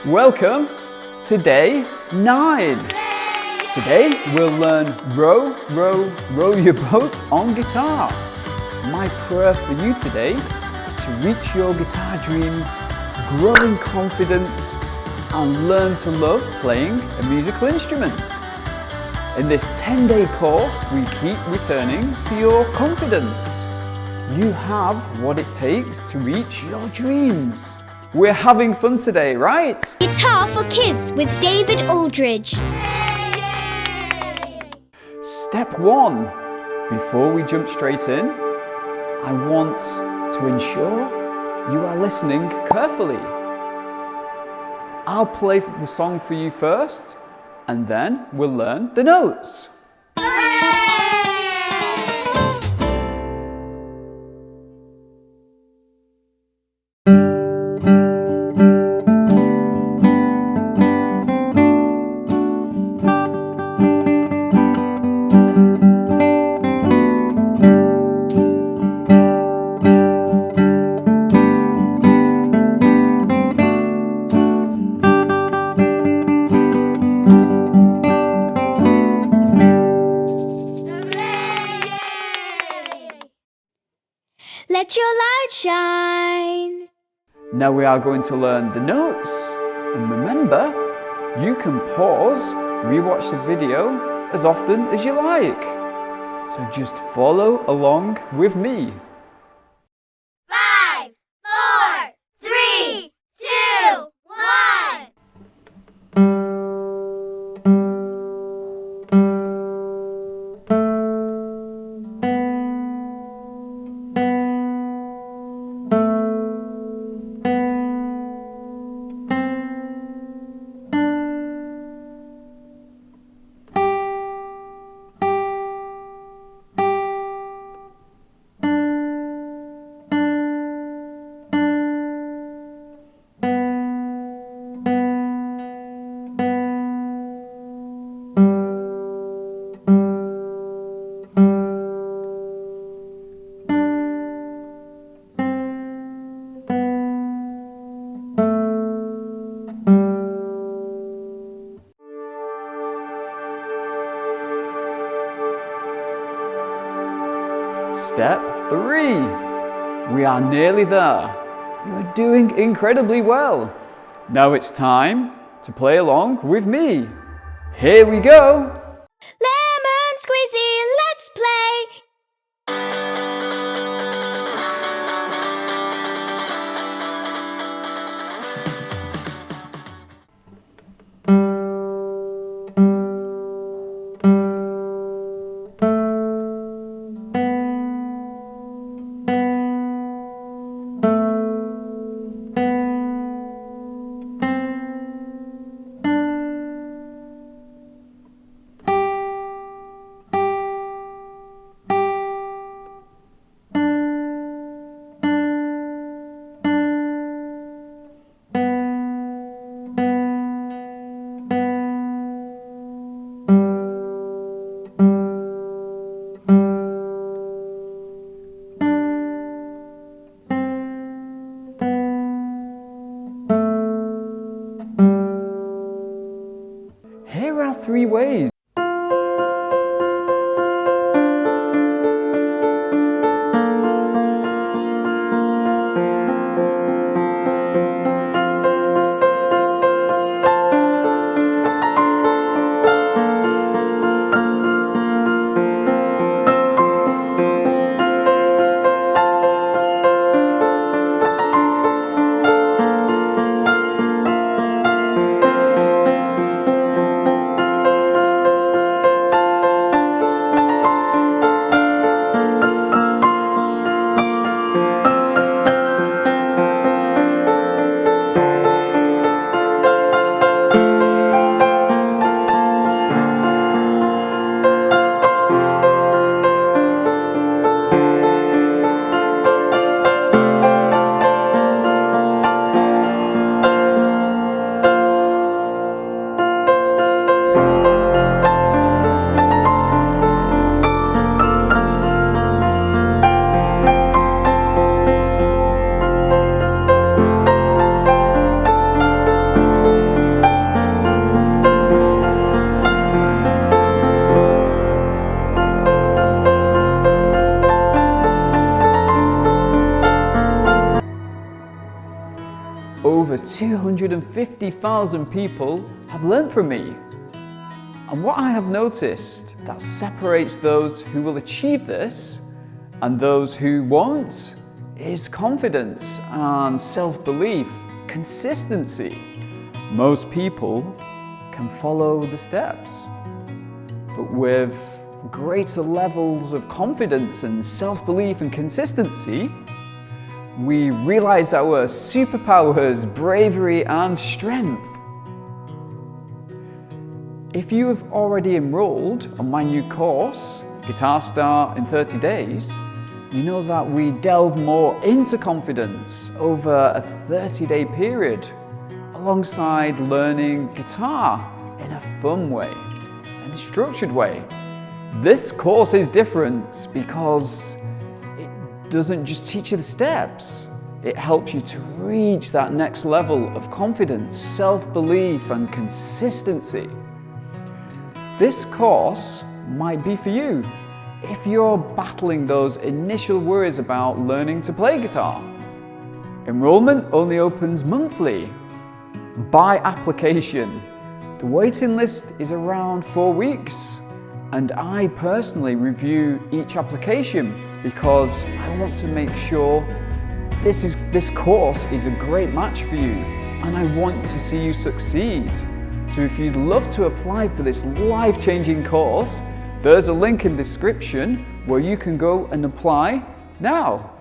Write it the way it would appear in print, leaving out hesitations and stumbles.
Welcome to day 9. Today we'll learn row, row, row your boat on guitar. My prayer for you today is to reach your guitar dreams, grow in confidence and learn to love playing a musical instrument. In this 10-day course we keep returning to your confidence. You have what it takes to reach your dreams. We're having fun today, right? Guitar for Kids with David Aldridge. Step 1. Before we jump straight in, I want to ensure you are listening carefully. I'll play the song for you first, and then we'll learn the notes. Let your light shine. Now we are going to learn the notes. And remember, you can pause, rewatch the video as often as you like. So just follow along with me. 5, 4, 3, 2, 1. Step 3. We are nearly there. You're doing incredibly well. Now it's time to play along with me. Here we go. Lemon squeezy, let's play. Here are 3 ways. 150,000 people have learned from me. And what I have noticed that separates those who will achieve this and those who won't is confidence and self-belief, consistency. Most people can follow the steps, but with greater levels of confidence and self-belief and consistency, we realize our superpowers, bravery and strength. If you have already enrolled on my new course, Guitar Start in 30 Days, you know that we delve more into confidence over a 30-day period, alongside learning guitar in a fun way and a structured way. This course is different because it doesn't just teach you the steps, it helps you to reach that next level of confidence, self-belief and consistency. This course might be for you if you're battling those initial worries about learning to play guitar. Enrollment only opens monthly, by application. The waiting list is around 4 weeks, and I personally review each application because I want to make sure this course is a great match for you, and I want to see you succeed. So if you'd love to apply for this life-changing course, there's a link in the description where you can go and apply now.